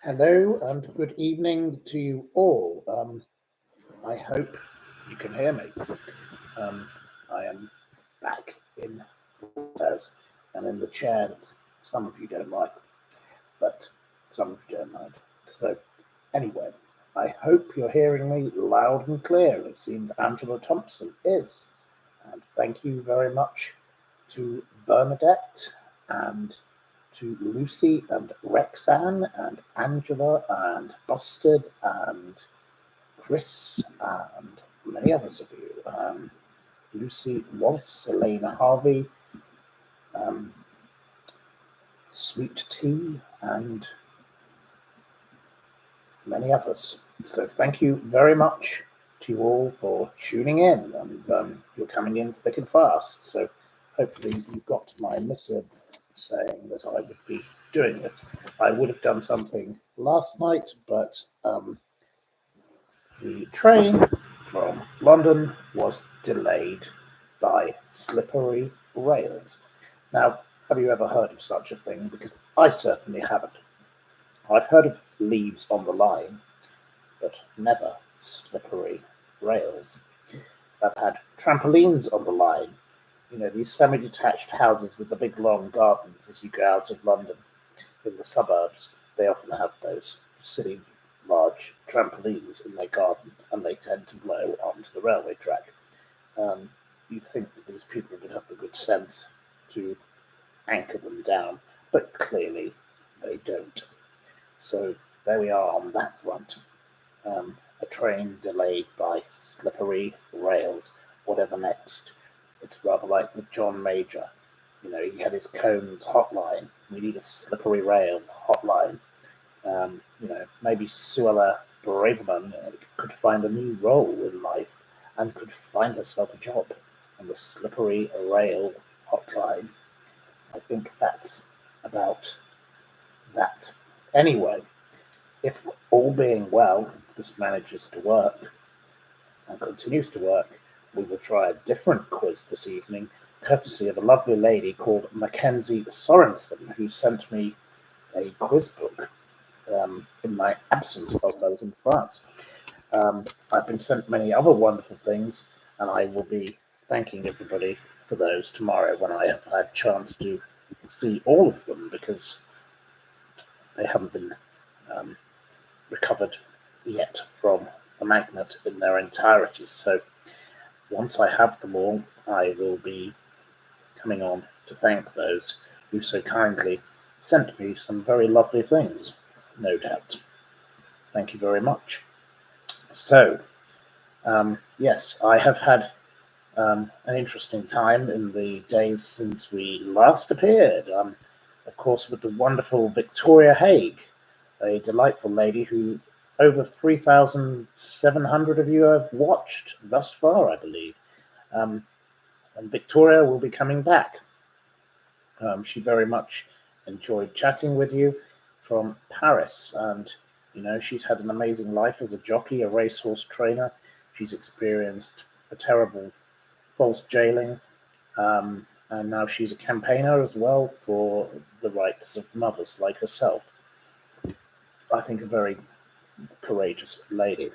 Hello and good evening to you all. I hope you can hear me. I am back in Broadstairs and in the chair that some of you don't like, but some of you don't mind. So, anyway, I hope you're hearing me loud and clear. It seems Angela Thompson is. And thank you very much to Bernadette and to Lucy and Rexanne and Angela and Busted and Chris and many others of you. Lucy Wallace, Elena Harvey, Sweet Tea, and many others. So thank you very much to you all for tuning in, and you're coming in thick and fast. So hopefully you got my missive saying that I would be doing it. I would have done something last night, but the train from London was delayed by slippery rails. Now, have you ever heard of such a thing? Because I certainly haven't. I've heard of leaves on the line, but never slippery rails. I've had trampolines on the line, these semi-detached houses with the big long gardens as you go out of London in the suburbs. They often have those silly large trampolines in their garden, and they tend to blow onto the railway track. You'd think that these people would have the good sense to anchor them down, but clearly they don't. So there we are on that front. A train delayed by slippery rails. Whatever next? It's rather like the John Major. He had his cones hotline. We need a slippery rail hotline. Maybe Suella Braverman could find a new role in life and could find herself a job on the slippery rail hotline. I think that's about that. Anyway, if all being well, this manages to work and continues to work, we will try a different quiz this evening, courtesy of a lovely lady called Mackenzie Sorensen, who sent me a quiz book in my absence whilst I was in France. I've been sent many other wonderful things, and I will be thanking everybody for those tomorrow when I have had a chance to see all of them, because they haven't been recovered yet from the magnet in their entirety. So once I have them all, I will be coming on to thank those who so kindly sent me some very lovely things, no doubt. Thank you very much. So, yes, I have had an interesting time in the days since we last appeared. Of course, with the wonderful Victoria Haig, a delightful lady who over 3,700 of you have watched thus far, I believe. And Victoria will be coming back. She very much enjoyed chatting with you from Paris, and she's had an amazing life as a jockey, a racehorse trainer. She's experienced a terrible false jailing, and now she's a campaigner as well for the rights of mothers like herself. I think a very courageous lady.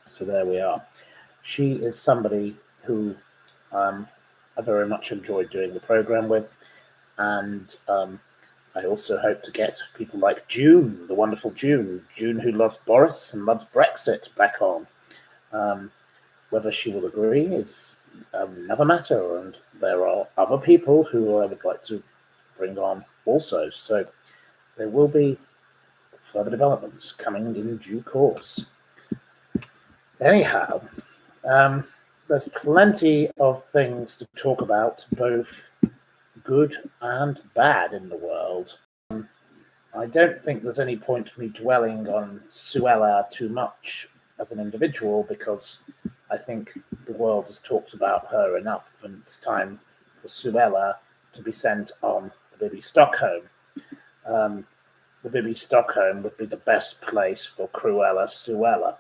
So there we are. She is somebody who I very much enjoyed doing the program with, and I also hope to get people like June, the wonderful June who loves Boris and loves Brexit, back on. Whether she will agree is another matter, and there are other people who I would like to bring on also. So there will be further developments coming in due course. Anyhow, there's plenty of things to talk about, both good and bad in the world. I don't think there's any point me dwelling on Suella too much as an individual, because I think the world has talked about her enough, and it's time for Suella to be sent on the Bibi Stockholm. The Bibi Stockholm would be the best place for Cruella Suella,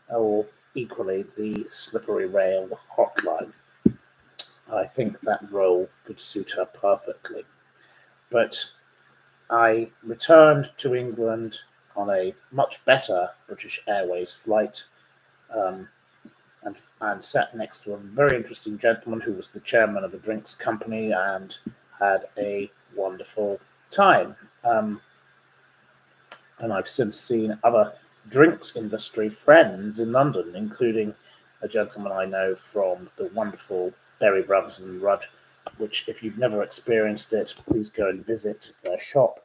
or equally the Slippery Rail Hotline. I think that role could suit her perfectly. But I returned to England on a much better British Airways flight, um, and sat next to a very interesting gentleman who was the chairman of a drinks company and had a wonderful time. And I've since seen other drinks industry friends in London, including a gentleman I know from the wonderful Berry Brothers and Rudd, which, if you've never experienced it, please go and visit their shop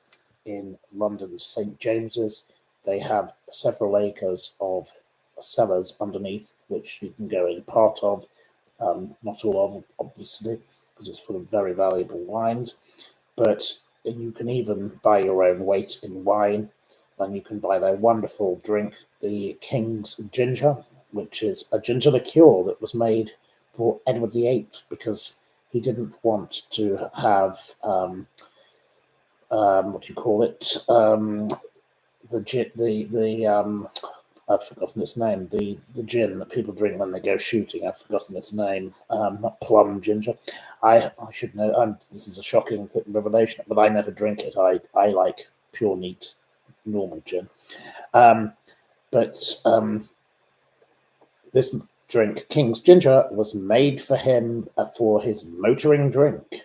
in London's St. James's. They have several acres of cellars underneath, which you can go in part of, not all of, obviously, because it's full of very valuable wines. But you can even buy your own weight in wine, and you can buy their wonderful drink, the King's Ginger, which is a ginger liqueur that was made for Edward VIII because he didn't want to have what do you call it? I've forgotten its name. The gin that people drink when they go shooting. I've forgotten its name. Not plum ginger. I should know. This is a shocking revelation, but I never drink it. I like pure neat, normal gin. But this drink, King's Ginger, was made for him for his motoring drink.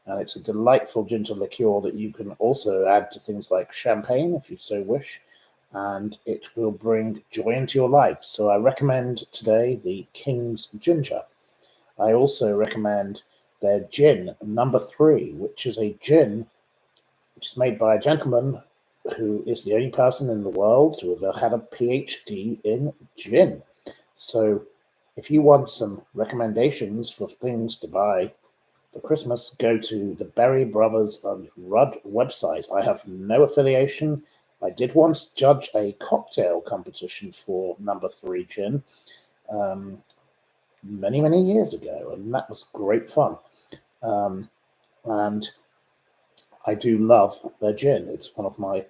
And it's a delightful ginger liqueur that you can also add to things like champagne if you so wish, and it will bring joy into your life. So I recommend today the King's Ginger. I also recommend their gin, number 3, which is a gin which is made by a gentleman who is the only person in the world to have had a PhD in gin. So if you want some recommendations for things to buy for Christmas, go to the Berry Brothers and Rudd website. I have no affiliation. I did once judge a cocktail competition for number 3 gin many, many years ago, and that was great fun. And I do love their gin. It's one of my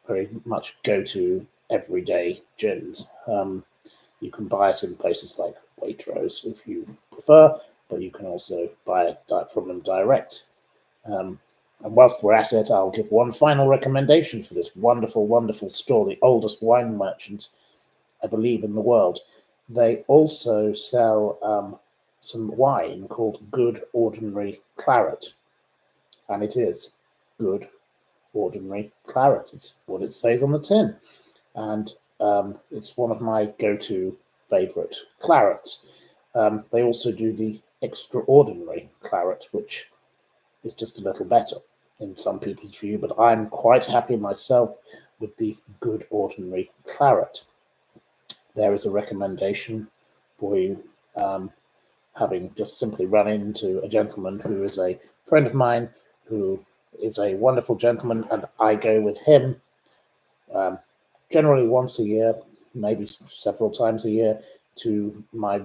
very much go-to everyday gins. You can buy it in places like Waitrose if you prefer, but you can also buy it from them direct. And whilst we're at it, I'll give one final recommendation for this wonderful, wonderful store, the oldest wine merchant, I believe, in the world. They also sell some wine called Good Ordinary Claret, and it is Good Ordinary Claret. It's what it says on the tin, and it's one of my go-to favourite clarets. They also do the Extraordinary Claret, which is just a little better in some people's view, but I'm quite happy myself with the Good Ordinary Claret. There is a recommendation for you, having just simply run into a gentleman who is a friend of mine, who is a wonderful gentleman, and I go with him generally once a year, maybe several times a year, to my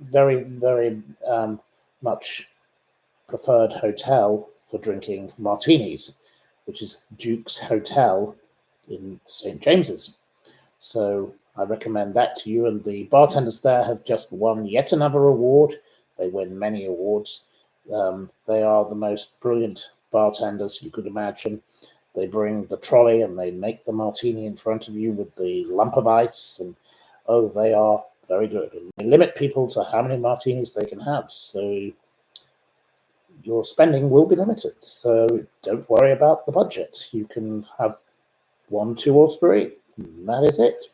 very, very much preferred hotel for drinking martinis, which is Duke's Hotel in St. James's. So I recommend that to you, and the bartenders there have just won yet another award. They win many awards. They are the most brilliant bartenders you could imagine. They bring the trolley and they make the martini in front of you with the lump of ice, and they are very good. And they limit people to how many martinis they can have, so your spending will be limited. So don't worry about the budget. You can have 1, 2, or 3. And that is it.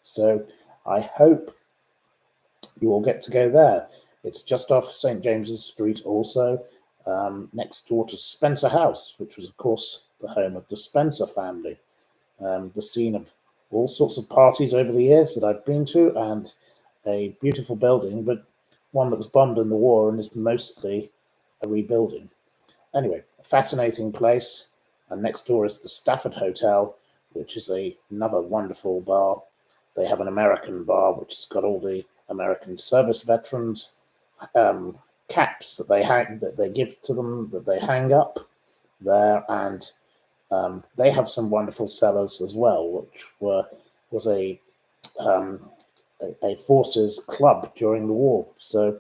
So I hope you all get to go there. It's just off St. James's Street also, next door to Spencer House, which was, of course, the home of the Spencer family, the scene of all sorts of parties over the years that I've been to, and a beautiful building, but one that was bombed in the war and is mostly a rebuilding. Anyway, a fascinating place. And next door is the Stafford Hotel, which is another wonderful bar. They have an American bar, which has got all the American service veterans caps that they give to them, that they hang up there, and they have some wonderful cellars as well, which was a forces club during the war. So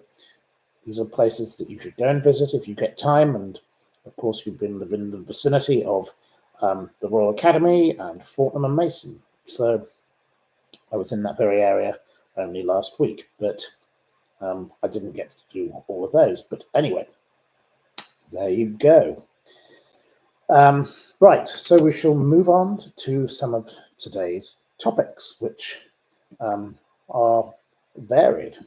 these are places that you should go and visit if you get time, and of course you've been in the vicinity of the Royal Academy and Fortnum and Mason. So I was in that very area only last week, but I didn't get to do all of those. But anyway, there you go. Right, so we shall move on to some of today's topics, which are varied.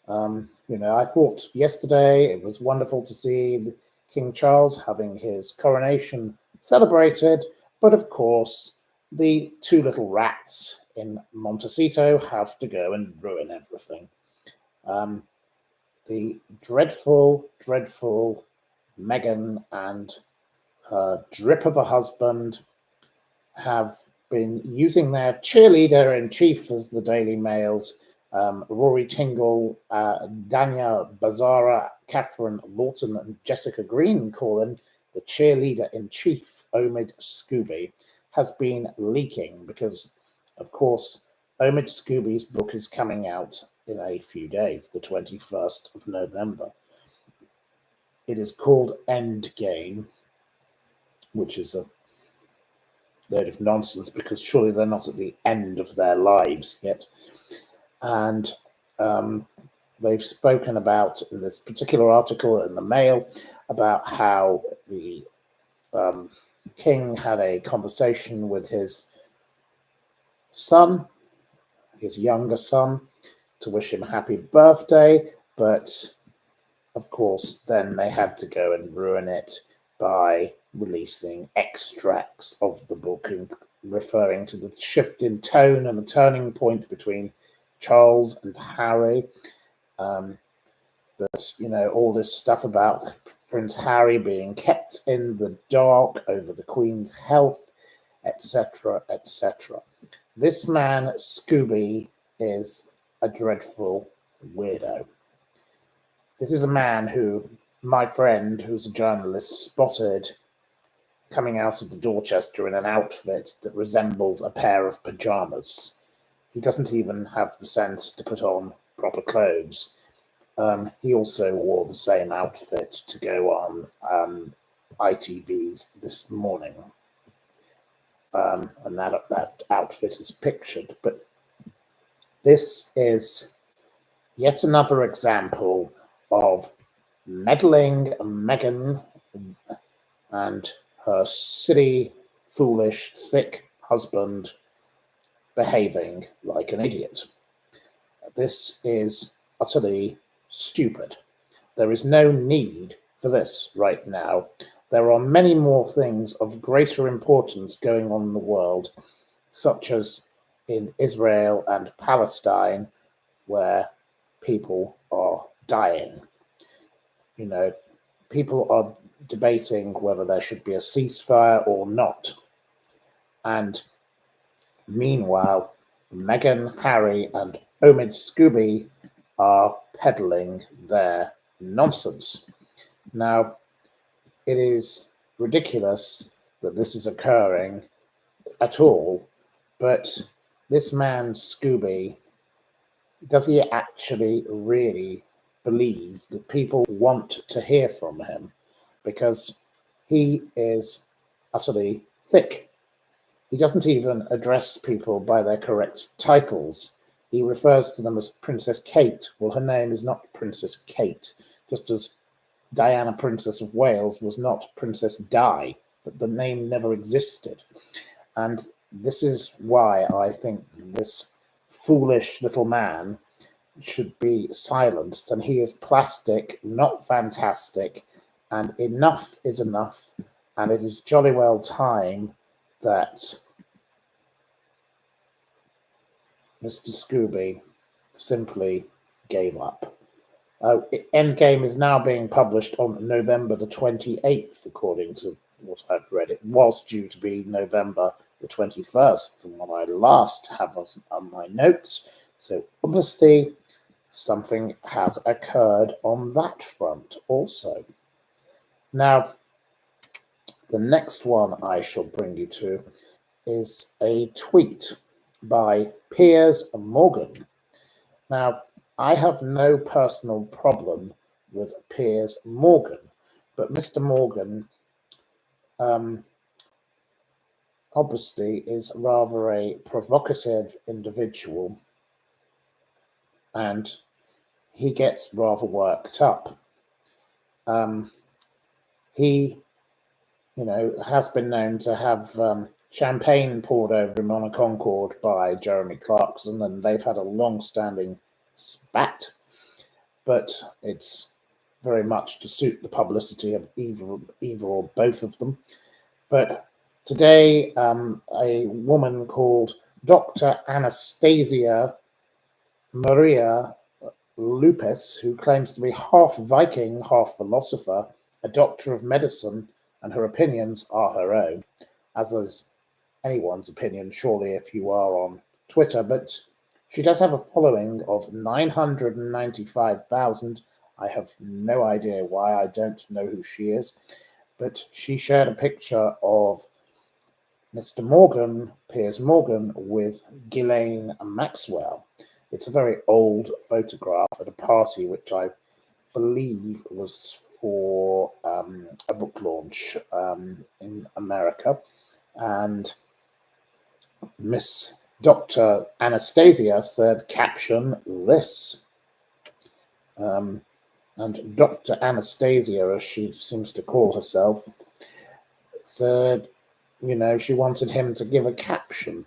I thought yesterday it was wonderful to see King Charles having his coronation celebrated, but of course, the two little rats in Montecito have to go and ruin everything. The dreadful, dreadful Meghan and her drip of a husband have been using their cheerleader in chief, as the Daily Mail's Rory Tingle, Dania Bazara, Catherine Lawton, and Jessica Green call him the cheerleader in chief, Omid Scooby, has been leaking because, of course, Omid Scooby's book is coming out in a few days, the 21st of November. It is called Endgame, which is a load of nonsense because surely they're not at the end of their lives yet. And they've spoken about, in this particular article in the Mail, about how the king had a conversation with his son, his younger son, to wish him happy birthday, but of course then they had to go and ruin it by releasing extracts of the book and referring to the shift in tone and the turning point between Charles and Harry. All this stuff about Prince Harry being kept in the dark over the Queen's health, etc., etc. This man, Scooby, is a dreadful weirdo. This is a man who my friend, who's a journalist, spotted coming out of the Dorchester in an outfit that resembled a pair of pajamas. He doesn't even have the sense to put on proper clothes. He also wore the same outfit to go on ITV's This Morning. And that outfit is pictured. But this is yet another example of meddling Meghan and her silly, foolish, thick husband behaving like an idiot. This is utterly stupid. There is no need for this right now. There are many more things of greater importance going on in the world, such as in Israel and Palestine, where people are dying. People are debating whether there should be a ceasefire or not. And meanwhile, Meghan, Harry, and Omid Scooby are peddling their nonsense. Now, it is ridiculous that this is occurring at all, but this man, Scooby, does he actually really believe that people want to hear from him? Because he is utterly thick. He doesn't even address people by their correct titles. He refers to them as Princess Kate. Well, her name is not Princess Kate, just as Diana, Princess of Wales, was not Princess Di, but the name never existed. And this is why I think this foolish little man should be silenced, and he is plastic, not fantastic, and enough is enough, and it is jolly well time that Mr. Scooby simply gave up. Endgame is now being published on November the 28th, according to what I've read. It was due to be November the 21st, from what I last have on my notes. So obviously, something has occurred on that front also. Now, the next one I shall bring you to is a tweet by Piers and Morgan. Now, I have no personal problem with Piers Morgan, but Mr. Morgan obviously is rather a provocative individual, and he gets rather worked up. He, has been known to have champagne poured over him on a Concorde by Jeremy Clarkson, and they've had a long-standing spat, but it's very much to suit the publicity of either or both of them. But today, a woman called Dr. Anastasia Maria Lupus, who claims to be half Viking, half philosopher, a doctor of medicine, and her opinions are her own, as is anyone's opinion, surely, if you are on Twitter. But she does have a following of 995,000. I have no idea why. I don't know who she is. But she shared a picture of Mr. Morgan, Piers Morgan, with Ghislaine Maxwell. It's a very old photograph at a party, which I believe was for a book launch in America. And Miss Dr. Anastasia said, caption this. And Dr. Anastasia, as she seems to call herself, said, she wanted him to give a caption.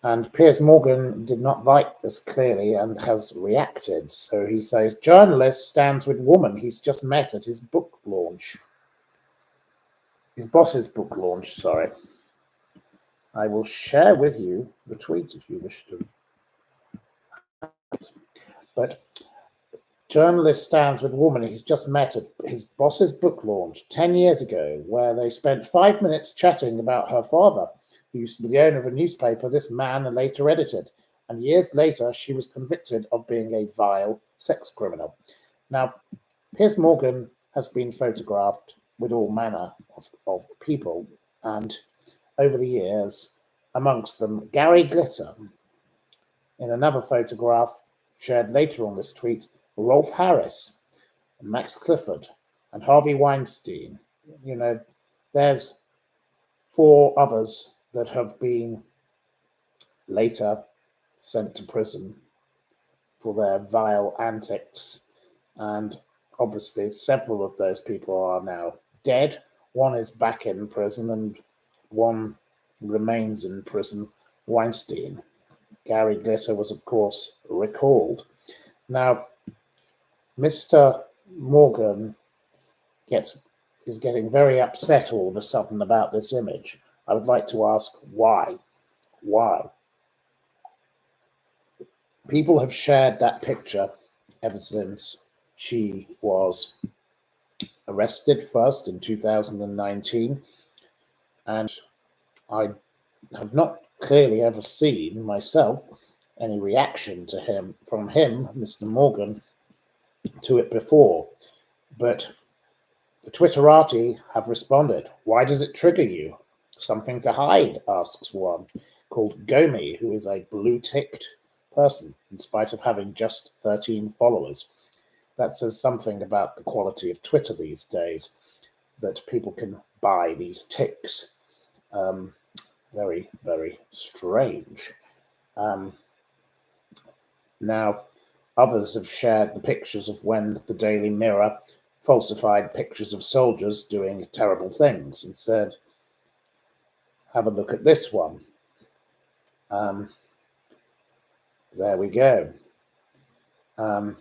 And Piers Morgan did not like this clearly and has reacted. So he says, journalist stands with woman he's just met at his book launch. His boss's book launch, sorry. I will share with you the tweet if you wish to. But journalist stands with woman he's just met at his boss's book launch 10 years ago, where they spent 5 minutes chatting about her father, who used to be the owner of a newspaper this man later edited. And years later, she was convicted of being a vile sex criminal. Now, Piers Morgan has been photographed with all manner of people, and over the years, amongst them, Gary Glitter. In another photograph shared later on this tweet, Rolf Harris, Max Clifford, and Harvey Weinstein. There's 4 others that have been later sent to prison for their vile antics. And obviously, several of those people are now dead. One is back in prison and one remains in prison, Weinstein. Gary Glitter was, of course, recalled. Now, Mr. Morgan is getting very upset all of a sudden about this image. I would like to ask why. Why? People have shared that picture ever since she was arrested first in 2019, and I have not clearly ever seen myself any reaction from him, Mr. Morgan, to it before. But the Twitterati have responded. Why does it trigger you? Something to hide, asks one, called Gomi, who is a blue-ticked person, in spite of having just 13 followers. That says something about the quality of Twitter these days, that people can buy these ticks. Very, very strange. Now, others have shared the pictures of when the Daily Mirror falsified pictures of soldiers doing terrible things and said, have a look at this one. There we go. And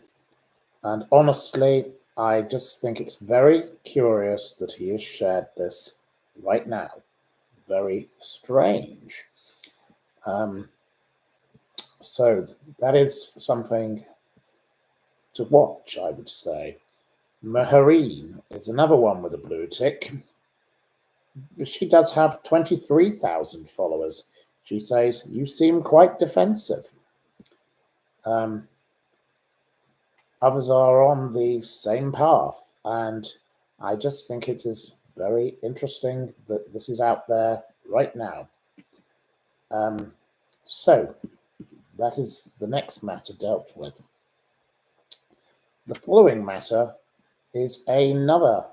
honestly, I just think it's very curious that he has shared this right now. Very strange. So that is something to watch, I would say. Mahareen is another one with a blue tick. She does have 23,000 followers. She says, you seem quite defensive. Others are on the same path, and I just think it is very interesting that this is out there right now. So that is the next matter dealt with. The following matter is another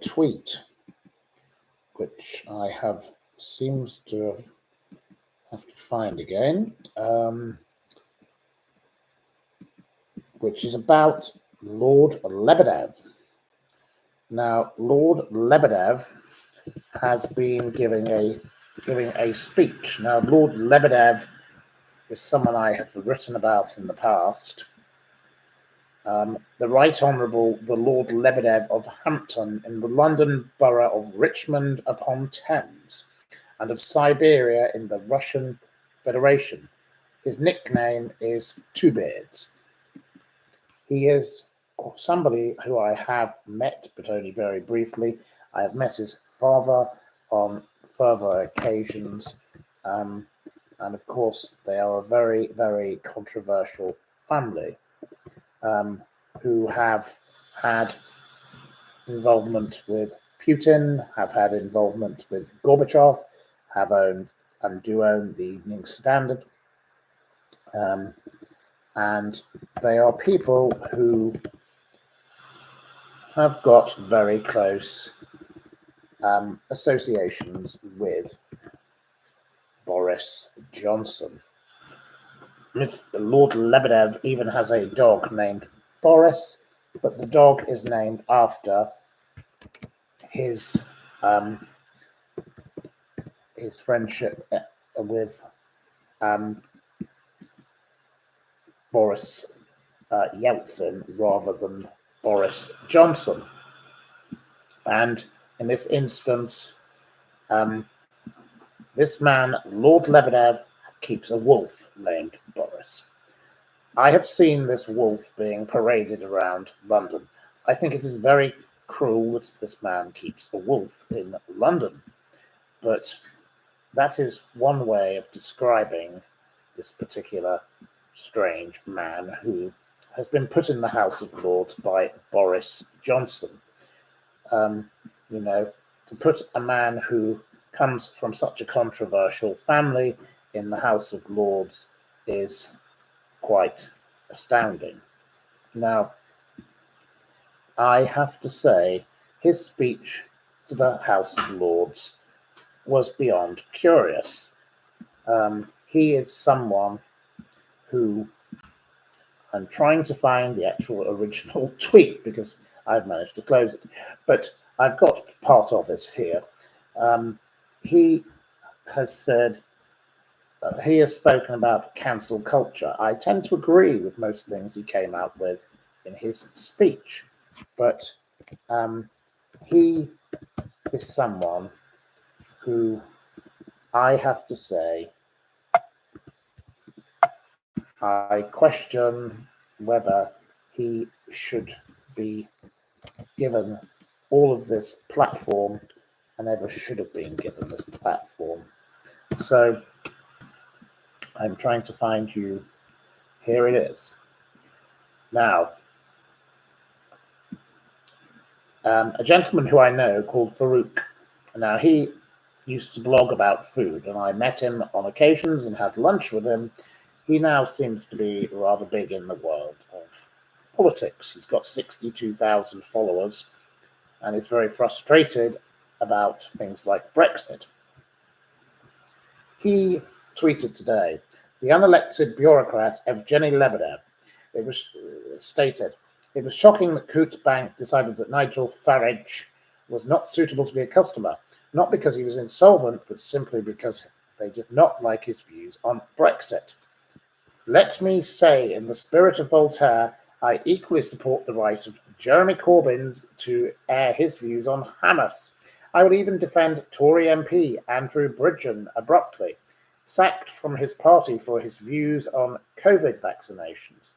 tweet which I have seems to have to find again, which is about Lord Lebedev. Now, Lord Lebedev has been giving a speech. Now, Lord Lebedev is someone I have written about in the past. The Right Honourable the Lord Lebedev of Hampton in the London borough of Richmond upon Thames, and of Siberia in the Russian Federation. His nickname is Two Beards. He is somebody who I have met, but only very briefly. I have met his father on further occasions, and of course they are a very, very controversial family who have had involvement with Putin, have had involvement with Gorbachev, have owned and do own the Evening Standard. And they are people who have got very close associations with Boris Johnson. Lord Lebedev even has a dog named Boris, but the dog is named after his friendship with Boris Yeltsin rather than Boris Johnson. And in this instance, this man, Lord Lebedev, keeps a wolf named Boris. I have seen this wolf being paraded around London. I think it is very cruel that this man keeps a wolf in London, but that is one way of describing this particular strange man who has been put in the House of Lords by Boris Johnson. To put a man who comes from such a controversial family in the House of Lords is quite astounding. Now, I have to say, his speech to the House of Lords was beyond curious. He is someone who, I'm trying to find the actual original tweet because I've managed to close it, but I've got part of it here. He has said, he has spoken about cancel culture. I tend to agree with most things he came out with in his speech, but he is someone who I have to say I question whether he should be given all of this platform and ever should have been given this platform. So I'm trying to find you. Here it is. Now, a gentleman who I know called Farouk. Now, he used to blog about food, and I met him on occasions and had lunch with him. He now seems to be rather big in the world of politics. He's got 62,000 followers, and is very frustrated about things like Brexit. He tweeted today, the unelected bureaucrat Evgeny Lebedev. It was stated, it was shocking that Coutts Bank decided that Nigel Farage was not suitable to be a customer, not because he was insolvent, but simply because they did not like his views on Brexit. Let me say, in the spirit of Voltaire, I equally support the right of Jeremy Corbyn to air his views on Hamas. I would even defend Tory MP Andrew Bridgen abruptly, sacked from his party for his views on COVID vaccinations.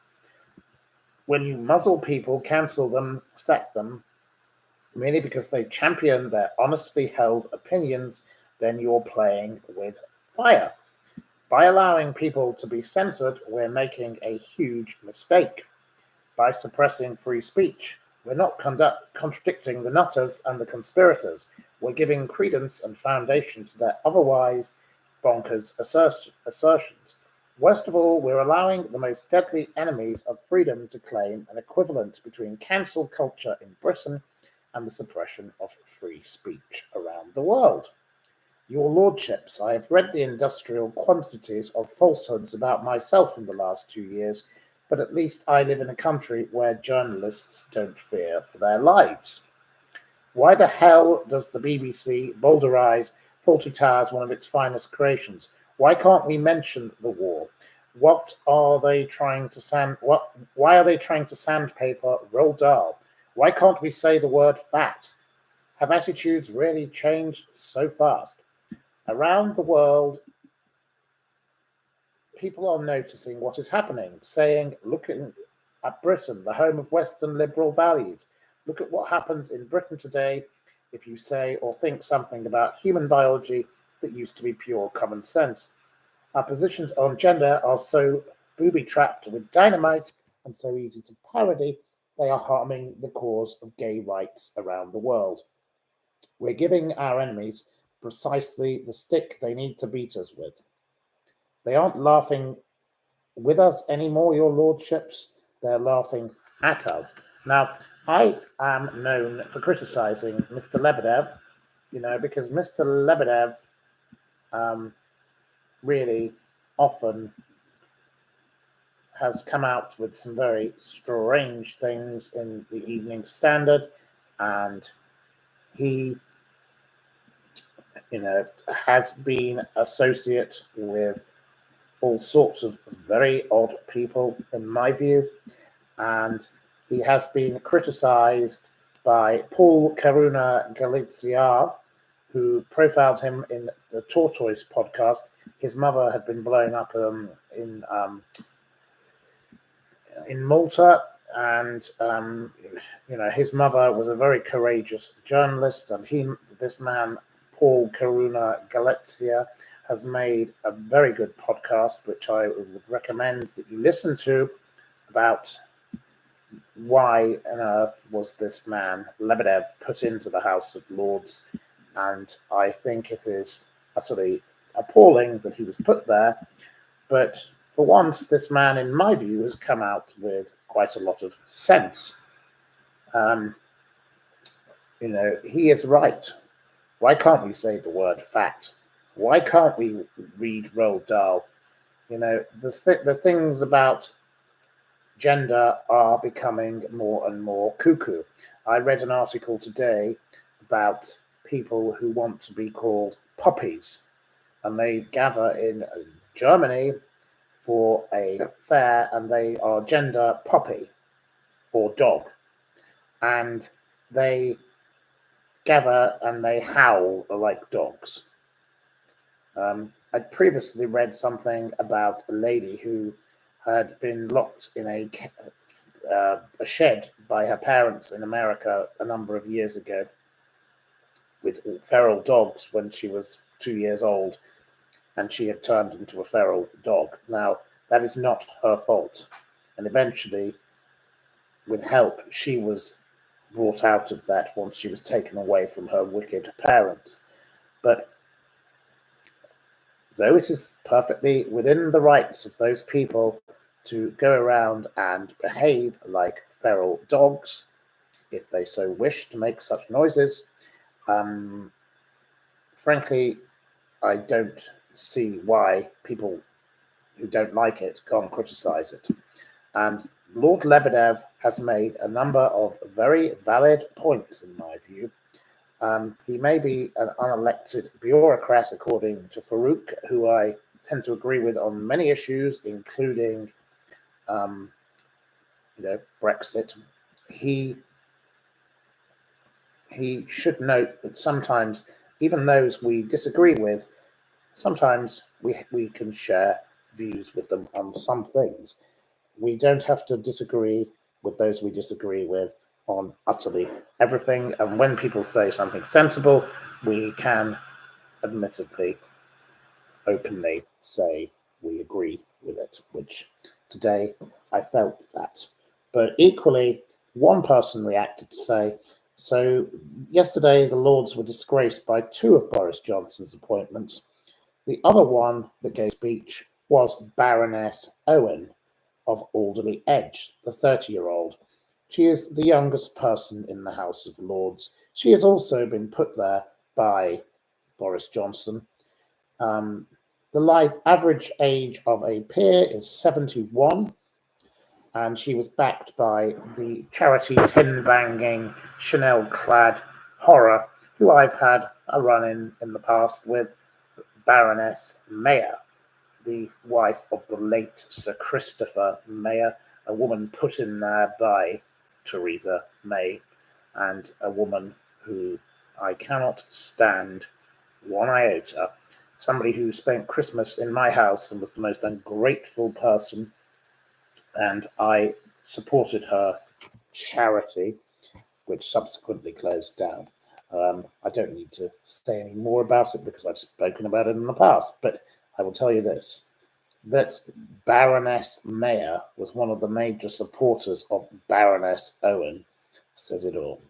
When you muzzle people, cancel them, sack them, merely because they champion their honestly held opinions, then you're playing with fire. By allowing people to be censored, we're making a huge mistake. By suppressing free speech, we're not contradicting the nutters and the conspirators. We're giving credence and foundation to their otherwise bonkers assertions. Worst of all, we're allowing the most deadly enemies of freedom to claim an equivalent between cancel culture in Britain and the suppression of free speech around the world. Your lordships, I have read the industrial quantities of falsehoods about myself in the last 2 years, but at least I live in a country where journalists don't fear for their lives. Why the hell does the BBC boulderize Fawlty Towers, one of its finest creations? Why can't we mention the war? What are they trying to why are they trying to sandpaper Roald Dahl? Why can't we say the word fat? Have attitudes really changed so fast? Around the world, people are noticing what is happening, saying, looking at Britain, the home of Western liberal values. Look at what happens in Britain today if you say or think something about human biology that used to be pure common sense. Our positions on gender are so booby-trapped with dynamite and so easy to parody, they are harming the cause of gay rights around the world. We're giving our enemies precisely the stick they need to beat us with. They aren't laughing with us anymore, your lordships. They're laughing at us. Now, I am known for criticizing Mr. Lebedev, because Mr. Lebedev really often has come out with some very strange things in the Evening Standard, and he, has been associate with all sorts of very odd people, in my view, and he has been criticized by Paul Karuna Galizia, who profiled him in the Tortoise podcast. His mother had been blown up in Malta, and his mother was a very courageous journalist, and this man, Paul Karuna Galizia, has made a very good podcast, which I would recommend that you listen to, about why on earth was this man, Lebedev, put into the House of Lords. And I think it is utterly appalling that he was put there. But for once, this man, in my view, has come out with quite a lot of sense. He is right. Why can't we say the word fat? Why can't we read Roald Dahl? The things about gender are becoming more and more cuckoo. I read an article today about people who want to be called puppies, and they gather in Germany for a fair, and they are gender puppy or dog, and they gather and they howl like dogs. I'd previously read something about a lady who had been locked in a shed by her parents in America a number of years ago with feral dogs when she was 2 years old, and she had turned into a feral dog. Now, that is not her fault. And eventually, with help, she was brought out of that once she was taken away from her wicked parents. But though it is perfectly within the rights of those people to go around and behave like feral dogs, if they so wish to make such noises, frankly, I don't see why people who don't like it can't criticize it. And Lord Lebedev has made a number of very valid points, in my view. He may be an unelected bureaucrat, according to Farouk, who I tend to agree with on many issues, including, Brexit. He should note that sometimes, even those we disagree with, sometimes we can share views with them on some things. We don't have to disagree with those we disagree with on utterly everything. And when people say something sensible, we can admittedly, openly say we agree with it, which today I felt that. But equally, one person reacted to say, so yesterday the Lords were disgraced by 2 of Boris Johnson's appointments. The other one that gave speech was Baroness Owen of Alderley Edge, the 30-year-old. She is the youngest person in the House of Lords. She has also been put there by Boris Johnson. The average age of a peer is 71, and she was backed by the charity tin-banging, Chanel-clad horror, who I've had a run-in the past with, Baroness Mayer, the wife of the late Sir Christopher Mayer, a woman put in there by Theresa May, and a woman who I cannot stand one iota. Somebody who spent Christmas in my house and was the most ungrateful person, and I supported her charity, which subsequently closed down. I don't need to say any more about it because I've spoken about it in the past, but I will tell you this, that Baroness Mayer was one of the major supporters of Baroness Owen. Says it all.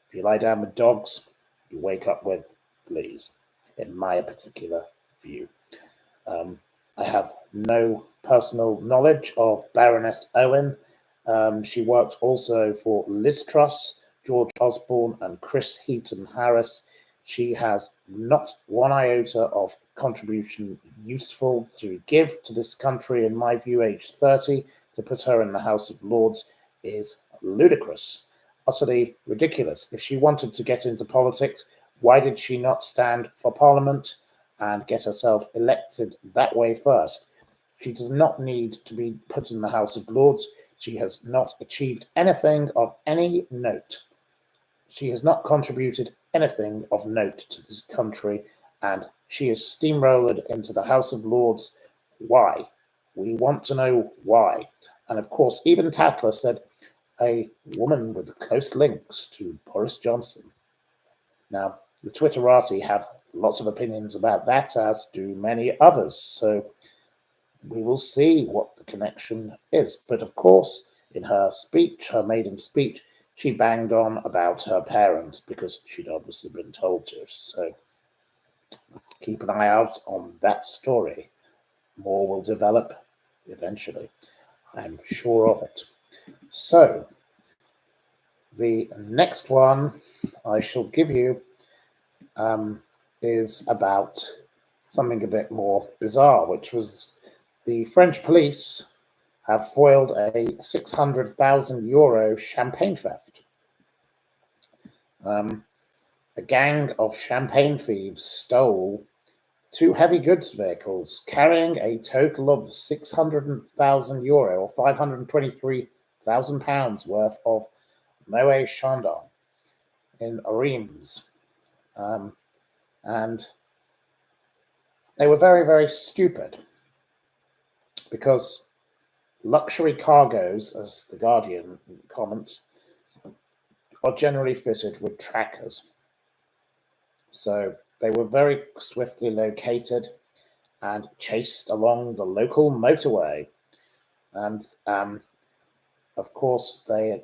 If you lie down with dogs, you wake up with fleas, in my particular view. I have no personal knowledge of Baroness Owen. She worked also for Liz Truss, George Osborne, and Chris Heaton Harris. She has not one iota of contribution useful to give to this country. In my view, age 30, to put her in the House of Lords is ludicrous, utterly ridiculous. If she wanted to get into politics, why did she not stand for Parliament and get herself elected that way first? She does not need to be put in the House of Lords. She has not achieved anything of any note. She has not contributed anything of note to this country, and she is steamrolled into the House of Lords. Why? We want to know why. And of course, even Tatler said, a woman with close links to Boris Johnson. Now, the Twitterati have lots of opinions about that, as do many others. So we will see what the connection is. But of course, in her speech, her maiden speech, she banged on about her parents because she'd obviously been told to. So keep an eye out on that story. More will develop eventually. I'm sure of it. So the next one I shall give you is about something a bit more bizarre, which was the French police have foiled a 600,000 euro champagne theft. A gang of champagne thieves stole 2 heavy goods vehicles carrying a total of 600,000 euro or £523,000 worth of Moet Chandon in Reims. And they were very, very stupid because luxury cargoes, as The Guardian comments, are generally fitted with trackers. So they were very swiftly located and chased along the local motorway. And of course, the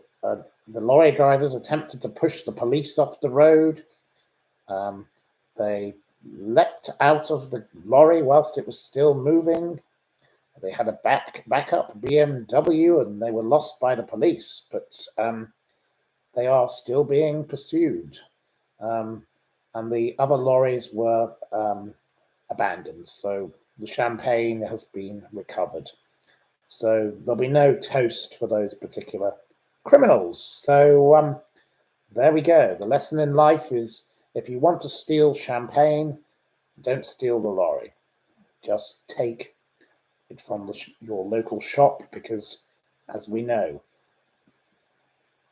lorry drivers attempted to push the police off the road. They leapt out of the lorry whilst it was still moving. They had a backup BMW, and they were lost by the police, but they are still being pursued. And the other lorries were abandoned, so the champagne has been recovered. So there'll be no toast for those particular criminals. So there we go. The lesson in life is, if you want to steal champagne, don't steal the lorry. Just take it from your local shop, because, as we know,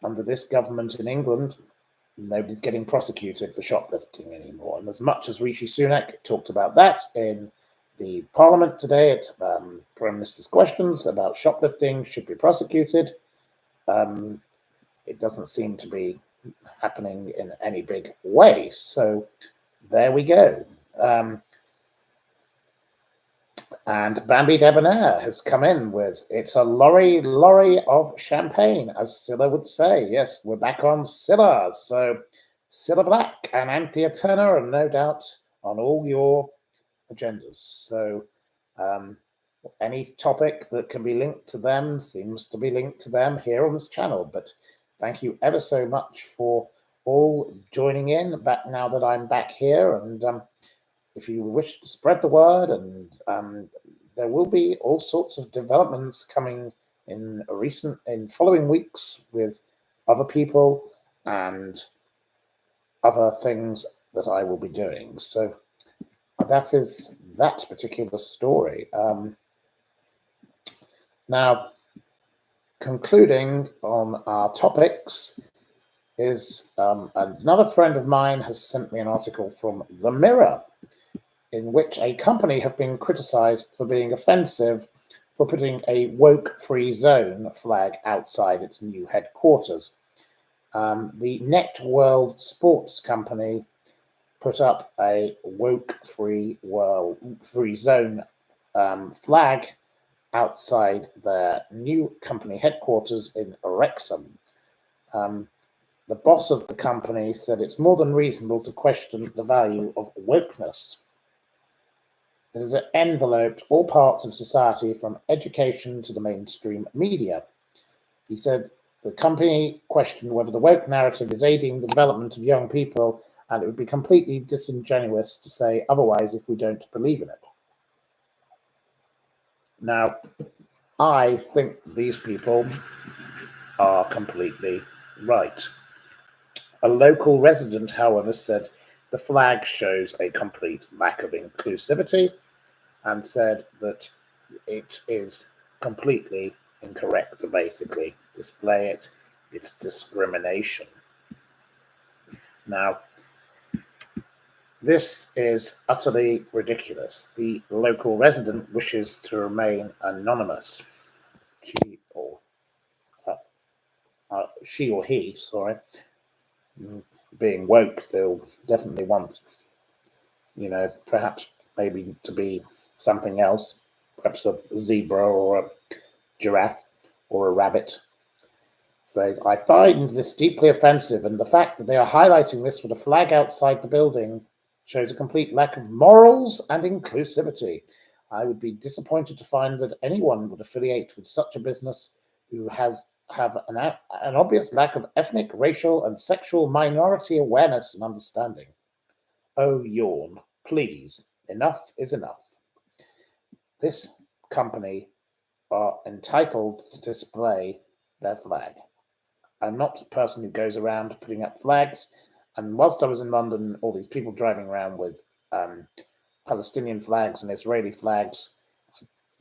under this government in England, nobody's getting prosecuted for shoplifting anymore. And as much as Rishi Sunak talked about that in the Parliament today at Prime Minister's questions about shoplifting should be prosecuted, it doesn't seem to be happening in any big way. So there we go. And Bambi Debonair has come in with, it's a lorry of champagne, as Scylla would say. Yes, we're back on Scylla. So Scylla Black and Anthea Turner are no doubt on all your agendas. So any topic that can be linked to them seems to be linked to them here on this channel. But thank you ever so much for all joining in back now that I'm back here. And if you wish to spread the word, and there will be all sorts of developments coming in following weeks with other people and other things that I will be doing. So that is that particular story. Now, concluding on our topics is another friend of mine has sent me an article from The Mirror, in which a company have been criticized for being offensive for putting a woke-free zone flag outside its new headquarters. The Net World Sports Company put up a woke-free zone flag outside their new company headquarters in Wrexham. The boss of the company said it's more than reasonable to question the value of wokeness. It has enveloped all parts of society from education to the mainstream media. He said the company questioned whether the woke narrative is aiding the development of young people, and it would be completely disingenuous to say otherwise if we don't believe in it. Now, I think these people are completely right. A local resident, however, said the flag shows a complete lack of inclusivity and said that it is completely incorrect to basically display it. It's discrimination. Now, this is utterly ridiculous. The local resident wishes to remain anonymous. She or he, being woke, they'll definitely want, perhaps maybe to be something else, perhaps a zebra or a giraffe or a rabbit. Says, I find this deeply offensive, and the fact that they are highlighting this with a flag outside the building shows a complete lack of morals and inclusivity. I would be disappointed to find that anyone would affiliate with such a business who have an obvious lack of ethnic, racial, and sexual minority awareness and understanding. Oh, yawn. Please, enough is enough. This company are entitled to display their flag. I'm not a person who goes around putting up flags. And whilst I was in London, all these people driving around with Palestinian flags and Israeli flags,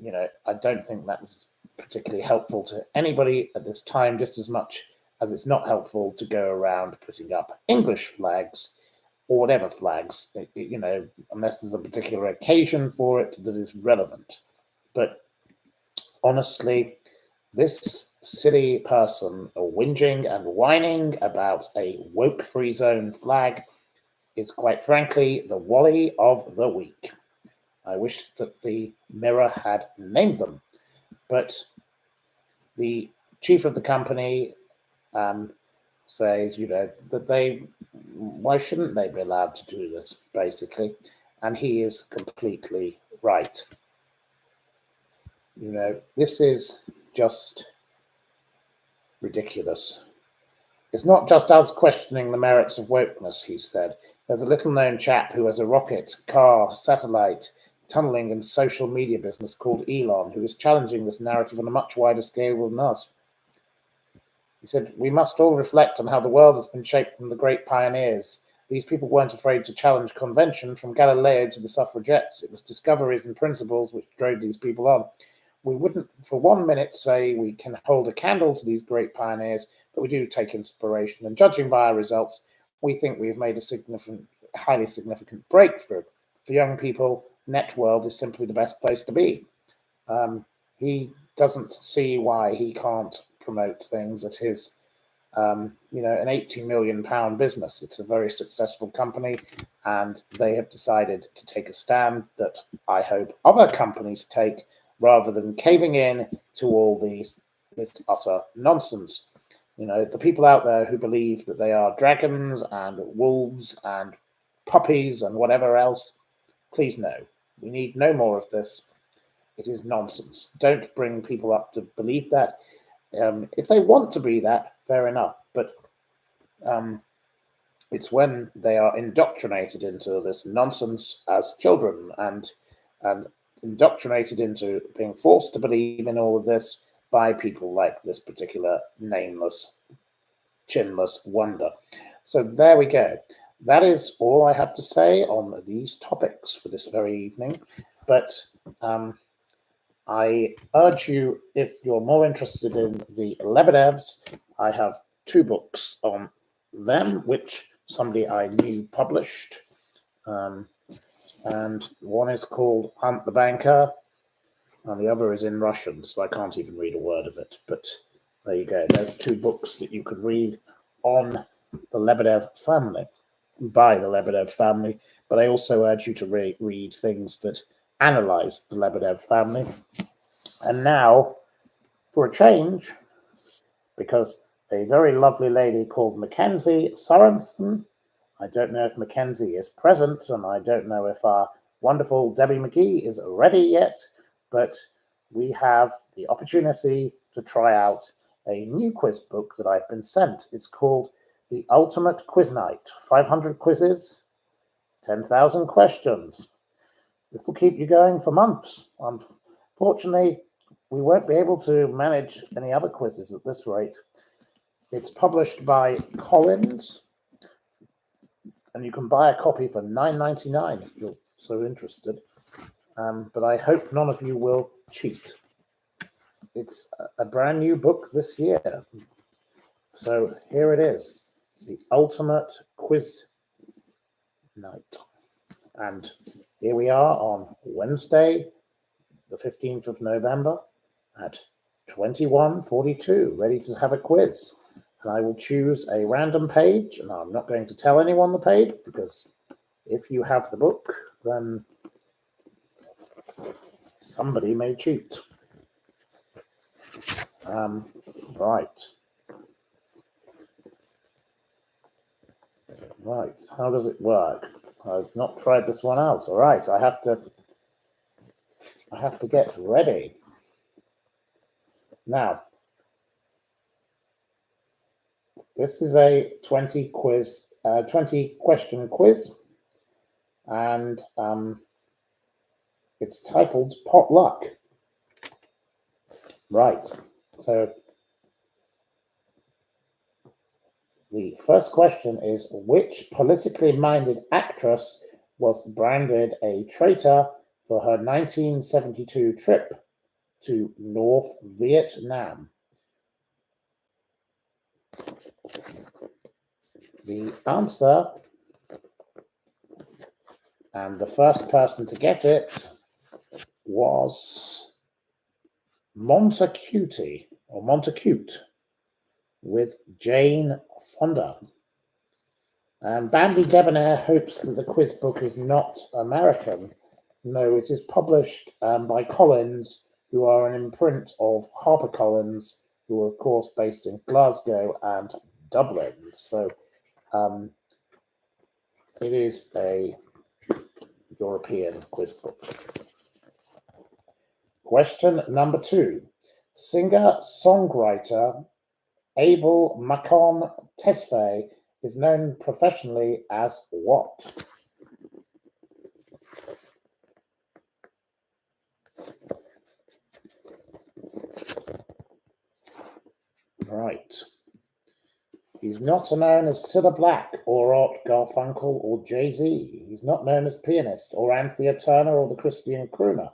I don't think that was particularly helpful to anybody at this time, just as much as it's not helpful to go around putting up English flags or whatever flags, unless there's a particular occasion for it that is relevant. But honestly, this silly person whinging and whining about a woke-free zone flag is quite frankly the Wally of the week. I wish that the Mirror had named them, but the chief of the company says, that why shouldn't they be allowed to do this, basically? And he is completely right. This is just ridiculous. It's not just us questioning the merits of wokeness, he said. There's a little-known chap who has a rocket, car, satellite, tunneling and social media business called Elon, who is challenging this narrative on a much wider scale than us. He said, we must all reflect on how the world has been shaped from the great pioneers. These people weren't afraid to challenge convention, from Galileo to the suffragettes. It was discoveries and principles which drove these people on. We wouldn't for 1 minute say we can hold a candle to these great pioneers, but we do take inspiration. And judging by our results, we think we've made a highly significant breakthrough. For young people, Net World is simply the best place to be. He doesn't see why he can't promote things at his, an £80 million business. It's a very successful company, and they have decided to take a stand that I hope other companies take, rather than caving in to all this utter nonsense. The people out there who believe that they are dragons and wolves and puppies and whatever else, please no. We need no more of this. It is nonsense. Don't bring people up to believe that. If they want to be that, fair enough. But it's when they are indoctrinated into this nonsense as children and indoctrinated into being forced to believe in all of this by people like this particular nameless, chinless wonder. So there we go. That is all I have to say on these topics for this very evening. But I urge you, if you're more interested in the Lebedevs, I have 2 books on them, which somebody I knew published. And one is called Hunt the Banker, and the other is in Russian, so I can't even read a word of it. But there you go. There's 2 books that you could read on the Lebedev family, by the Lebedev family. But I also urge you to read things that analyze the Lebedev family. And now, for a change, because a very lovely lady called Mackenzie Sorensen, I don't know if Mackenzie is present, and I don't know if our wonderful Debbie McGee is ready yet, but we have the opportunity to try out a new quiz book that I've been sent. It's called The Ultimate Quiz Night, 500 quizzes, 10,000 questions. This will keep you going for months. Unfortunately, we won't be able to manage any other quizzes at this rate. It's published by Collins, and you can buy a copy for $9.99 if you're so interested. But I hope none of you will cheat. It's a brand new book this year. So here it is, The Ultimate Quiz Night. And here we are on Wednesday, the 15th of November at 21:42, ready to have a quiz. And I will choose a random page, and I'm not going to tell anyone the page, because if you have the book, then somebody may cheat. Right. Right, how does it work? I've not tried this one out. All right, I have to get ready. Now, this is a 20 question quiz, and it's titled Potluck. Right, so the first question is, which politically minded actress was branded a traitor for her 1972 trip to North Vietnam? The answer, and the first person to get it, was Montacute, with Jane Fonda. And Bambi Debonair hopes that the quiz book is not American. No, it is published by Collins, who are an imprint of HarperCollins, who are, of course, based in Glasgow and Dublin. So it is a European quiz book. Question number 2. Singer-songwriter Abel Macon Tesfaye is known professionally as what? Right. He's not known as Cilla Black or Art Garfunkel or Jay-Z. He's not known as pianist or Anthea Turner or the Christian crooner.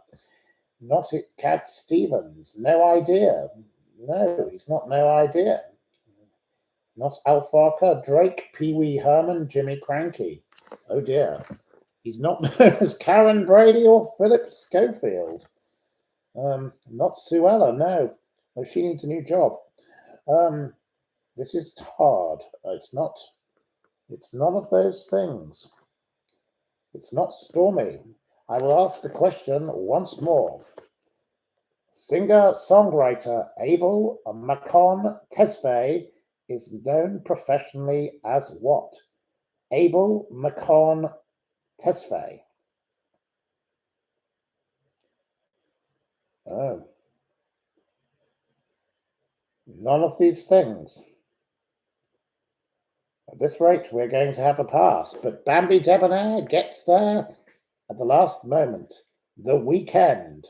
Not Cat Stevens. No idea. No, he's not no idea. Not Al Farker, Drake, Pee Wee Herman, Jimmy Cranky. Oh dear. He's not known as Karen Brady or Philip Schofield. Not Suella, no. No, she needs a new job. This is hard. It's none of those things. It's not Stormy. I will ask the question once more. Singer-songwriter Abel Macon Tesfaye is known professionally as what? Abel Macon Tesfaye. Oh, none of these things. At this rate, we're going to have a pass, but Bambi Debonair gets there at the last moment. The weekend.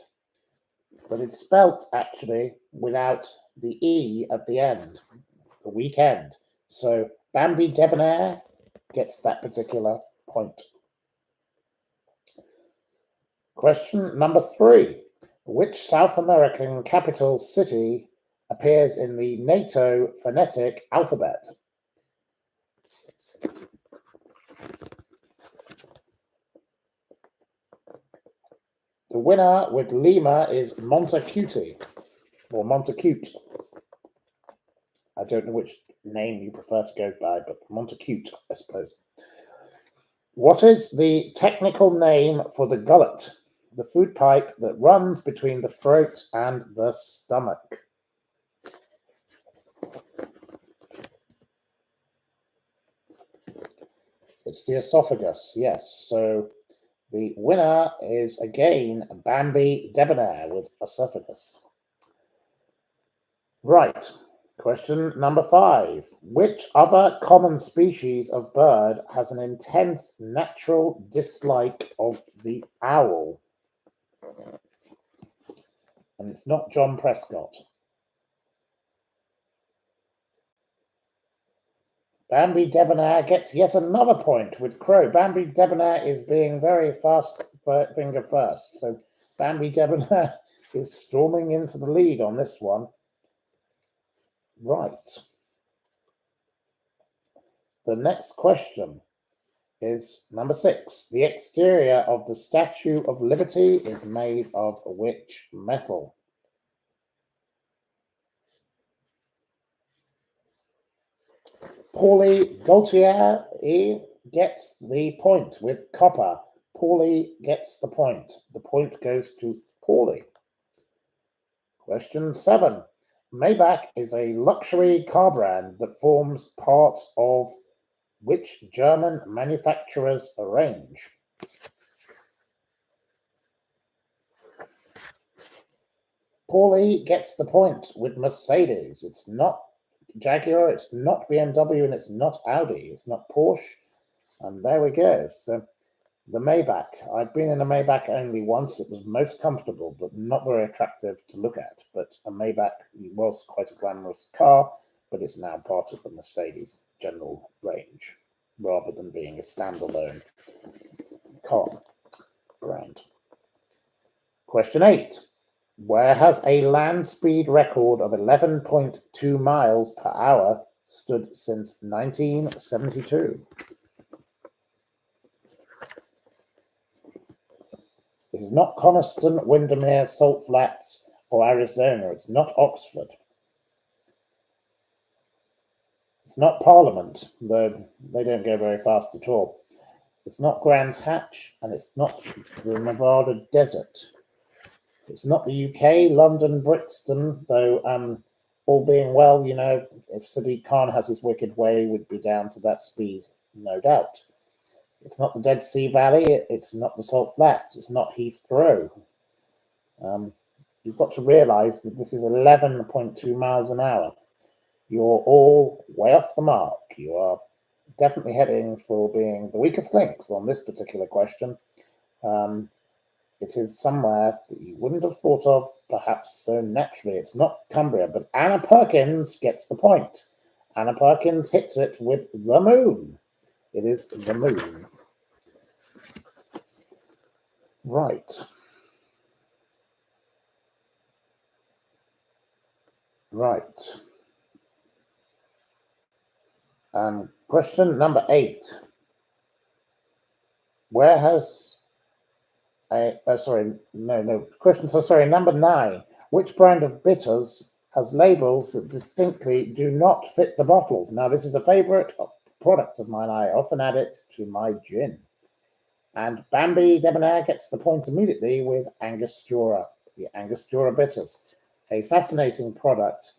But it's spelt actually without the E at the end. The weekend. So Bambi Debonair gets that particular point. Question number 3. Which South American capital city appears in the NATO phonetic alphabet? The winner with Lima is Montecute, or Montecute. I don't know which name you prefer to go by, but Montecute, I suppose. What is the technical name for the gullet, the food pipe that runs between the throat and the stomach? It's the esophagus, yes. So the winner is again Bambi Debonair with esophagus. Right. Question number 5. Which other common species of bird has an intense natural dislike of the owl? And it's not John Prescott. Bambi Debonair gets yet another point with Crow. Bambi Debonair is being very fast finger first. So Bambi Debonair is storming into the lead on this one. Right. The next question is number 6. The exterior of the Statue of Liberty is made of which metal? Paulie Gaultier gets the point with copper. Paulie gets the point. The point goes to Paulie. Question 7. Maybach is a luxury car brand that forms part of which German manufacturer's range? Paulie gets the point with Mercedes. It's not Jaguar, it's not BMW, and it's not Audi. It's not Porsche. And there we go. So the Maybach. I've been in a Maybach only once. It was most comfortable, but not very attractive to look at. But a Maybach was quite a glamorous car, but it's now part of the Mercedes general range, rather than being a standalone car brand. Question 8. Where has a land speed record of 11.2 miles per hour stood since 1972? It is not Coniston, Windermere, Salt Flats, or Arizona. It's not Oxford. It's not Parliament, though they don't go very fast at all. It's not Brands Hatch, and it's not the Nevada desert. It's not the UK, London, Brixton, though all being well, if Sadiq Khan has his wicked way, would be down to that speed, no doubt. It's not the Dead Sea Valley, it's not the Salt Flats, it's not Heathrow. You've got to realise that this is 11.2 miles an hour. You're all way off the mark. You are definitely heading for being the weakest links on this particular question. It is somewhere that you wouldn't have thought of, perhaps so naturally. It's not Cumbria, but Anna Perkins gets the point. Anna Perkins hits it with the moon. It is the moon. Right. Right. Question number 8. Where has number 9. Which brand of bitters has labels that distinctly do not fit the bottles? Now, this is a favorite product of mine. I often add it to my gin. And Bambi Debonair gets the point immediately with Angostura, the Angostura bitters. A fascinating product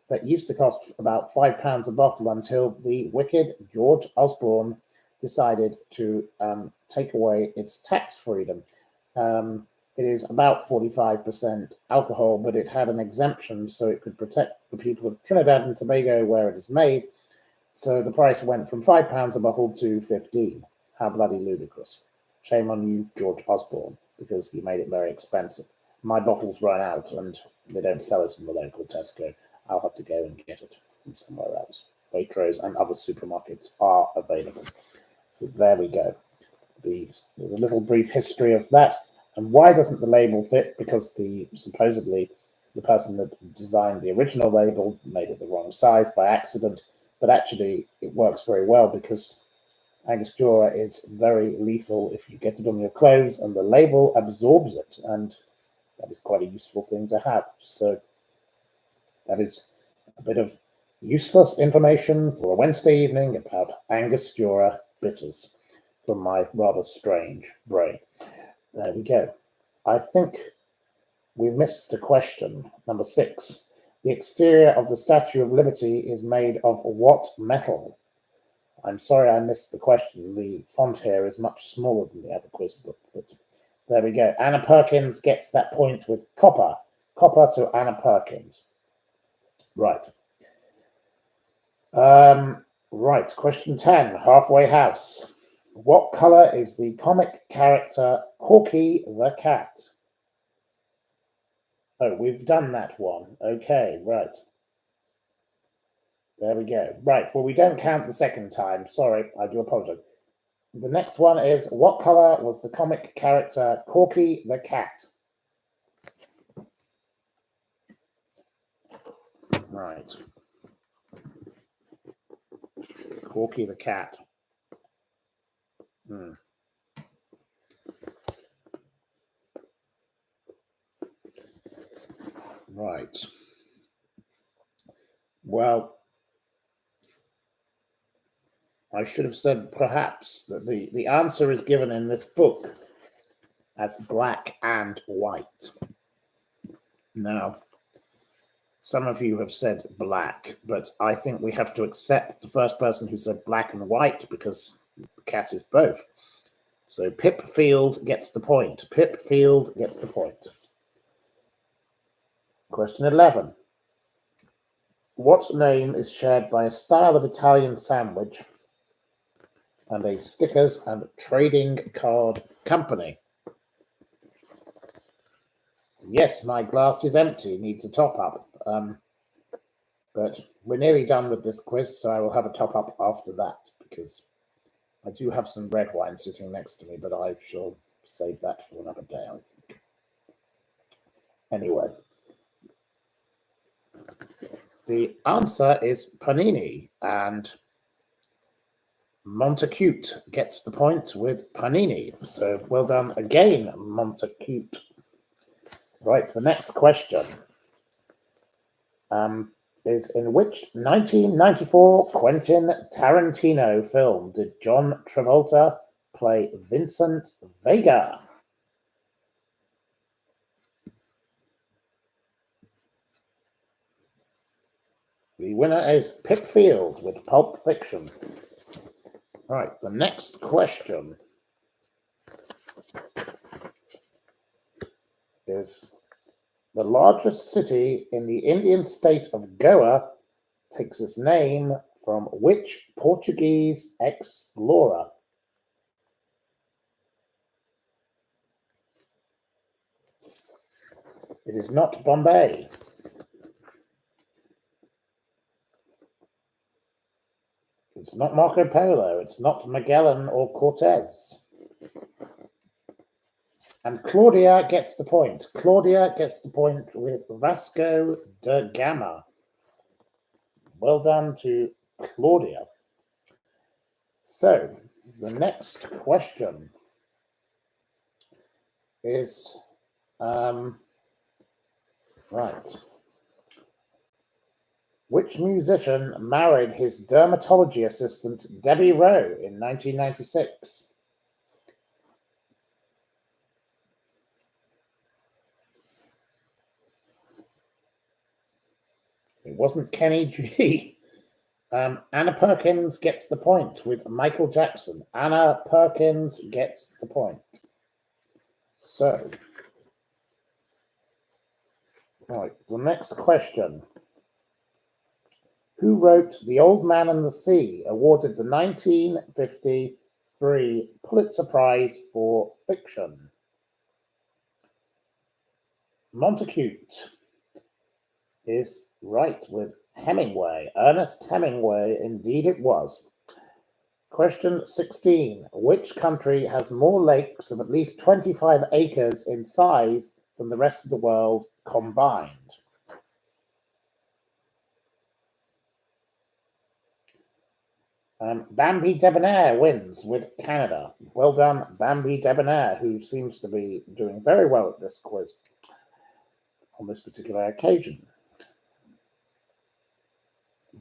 that used to cost about £5 a bottle until the wicked George Osborne decided to take away its tax freedom. It is about 45% alcohol, but it had an exemption so it could protect the people of Trinidad and Tobago where it is made. So the price went from £5 a bottle to 15. How bloody ludicrous. Shame on you, George Osborne, because you made it very expensive. My bottles run out and they don't sell it in the local Tesco. I'll have to go and get it from somewhere else. Waitrose and other supermarkets are available. So there we go. The little brief history of that. And why doesn't the label fit? Because supposedly the person that designed the original label made it the wrong size by accident. But actually, it works very well because Angostura is very lethal if you get it on your clothes, and the label absorbs it, and that is quite a useful thing to have. So that is a bit of useless information for a Wednesday evening about Angostura bitters from my rather strange brain. There we go. I think we missed a question, number 6. The exterior of the Statue of Liberty is made of what metal? I'm sorry I missed the question. The font here is much smaller than the other quiz book, but there we go. Anna Perkins gets that point with copper. Copper to Anna Perkins. Right. Right. Question 10. Halfway House. What color is the comic character Corky the cat? Oh, we've done that one. Okay, right. There we go. Right, well, we don't count the second time. Sorry, I do apologize. The next one is, what color was the comic character Corky the cat? Right. Corky the cat. Right. Well, I should have said perhaps that the answer is given in this book as black and white. Now, some of you have said black, but I think we have to accept the first person who said black and white because the cat is both. So Pip Field gets the point. Pip Field gets the point. Question 11. What name is shared by a style of Italian sandwich and a stickers and trading card company? Yes, my glass is empty, needs a top up. But we're nearly done with this quiz, so I will have a top up after that because I do have some red wine sitting next to me, but I shall save that for another day, I think. Anyway, the answer is panini, and Montacute gets the point with panini. So well done again, Montacute. Right, the next question is, in which 1994 Quentin Tarantino film did John Travolta play Vincent Vega? The winner is Pip Field with Pulp Fiction. All right, the next question is, the largest city in the Indian state of Goa takes its name from which Portuguese explorer? It is not Bombay. It's not Marco Polo. It's not Magellan or Cortez. And Claudia gets the point. Claudia gets the point with Vasco da Gama. Well done to Claudia. So, the next question is, right. Which musician married his dermatology assistant, Debbie Rowe, in 1996? It wasn't Kenny G. Anna Perkins gets the point with Michael Jackson. Anna Perkins gets the point. So, Right, the next question. Who wrote The Old Man and the Sea, awarded the 1953 Pulitzer Prize for Fiction? Montacute is right with Hemingway. Ernest Hemingway, indeed it was. Question 16. Which country has more lakes of at least 25 acres in size than the rest of the world combined? Bambi Debonair wins with Canada. Well done, Bambi Debonair, who seems to be doing very well at this quiz on this particular occasion.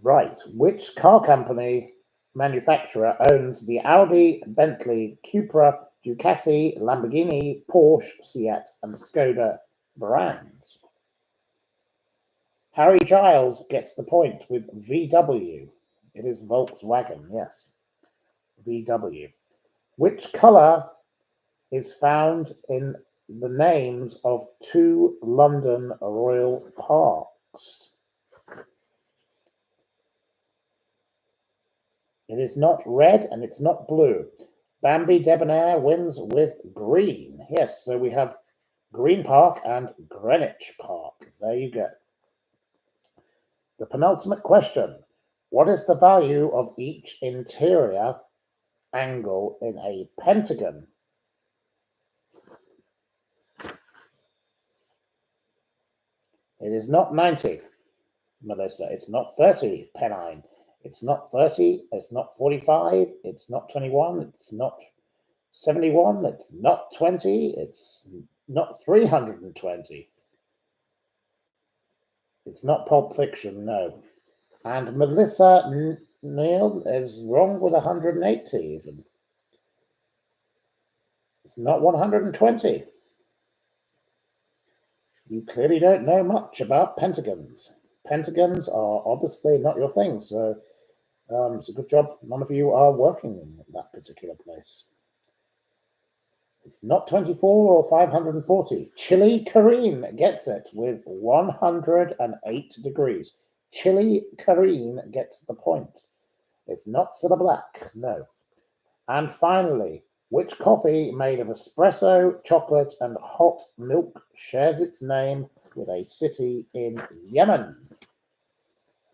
Right, which car company manufacturer owns the Audi, Bentley, Cupra, Ducati, Lamborghini, Porsche, Seat, and Skoda brands? Harry Giles gets the point with VW. It is Volkswagen, yes. VW. Which colour is found in the names of two London royal parks? It is not red and it's not blue. Bambi Debonair wins with green. Yes, so we have Green Park and Greenwich Park. There you go. The penultimate question. What is the value of each interior angle in a pentagon? It is not 90, Melissa. It's not 30, Pennine. It's not 30. It's not 45. It's not 21. It's not 71. It's not 20. It's not 320. It's not Pulp Fiction, no. And Melissa Neal is wrong with 180 even. It's not 120. You clearly don't know much about pentagons. Pentagons are obviously not your thing, so it's a good job none of you are working in that particular place. It's not 24 or 540. Chile Karine gets it with 108 degrees. Chile Karine gets the point. It's not Cilla Black, no. And finally, which coffee made of espresso, chocolate, and hot milk shares its name with a city in Yemen?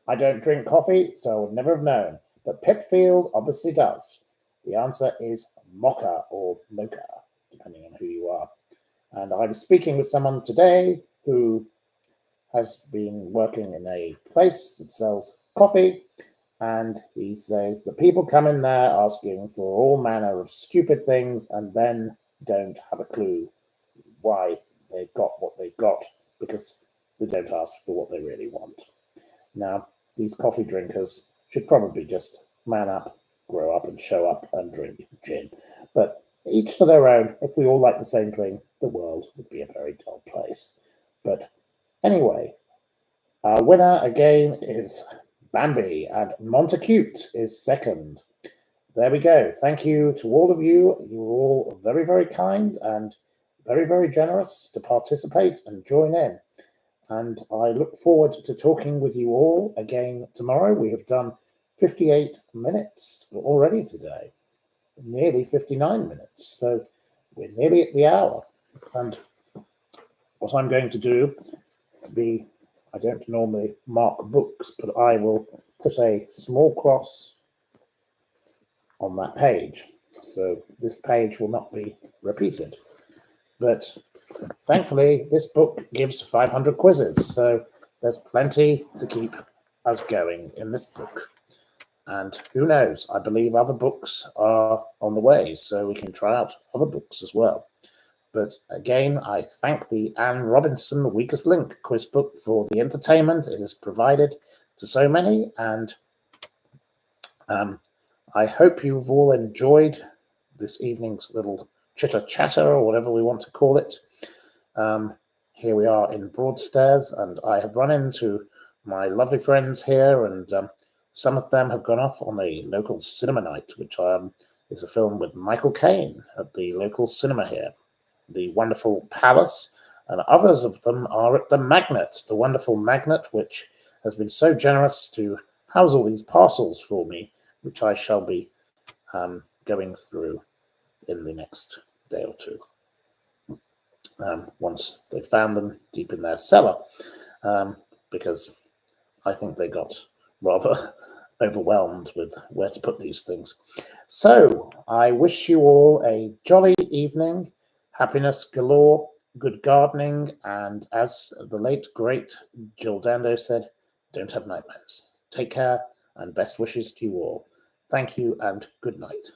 I don't drink coffee, so I would never have known, but Pitfield obviously does. The answer is mocha or mocha, depending on who you are. And I was speaking with someone today who has been working in a place that sells coffee, and he says that people come in there asking for all manner of stupid things and then don't have a clue why they've got what they've got because they don't ask for what they really want. Now, these coffee drinkers should probably just man up, grow up, and show up and drink gin. But each to their own. If we all like the same thing, the world would be a very dull place. But anyway, our winner again is Bambi, and Montacute is second. There we go. Thank you to all of you. You were all very, very kind and very, very generous to participate and join in. And I look forward to talking with you all again tomorrow. We have done 58 minutes already today, nearly 59 minutes. So we're nearly at the hour. And what I'm going to do I don't normally mark books, but I will put a small cross on that page. So this page will not be repeated. But thankfully, this book gives 500 quizzes, so there's plenty to keep us going in this book. And who knows, I believe other books are on the way, so we can try out other books as well. But again, I thank the Anne Robinson Weakest Link quiz book for the entertainment it has provided to so many, and I hope you've all enjoyed this evening's little chitter-chatter, or whatever we want to call it. Here we are in Broadstairs, and I have run into my lovely friends here, and some of them have gone off on a local cinema night, which is a film with Michael Caine at the local cinema here, the wonderful Palace. and others of them are at the Magnet, the wonderful Magnet, which has been so generous to house all these parcels for me, which I shall be going through in the next day or two. Once they found them deep in their cellar, because I think they got rather overwhelmed with where to put these things. So I wish you all a jolly evening, happiness galore, good gardening, and as the late, great Jill Dando said, don't have nightmares. Take care, and best wishes to you all. Thank you, and good night.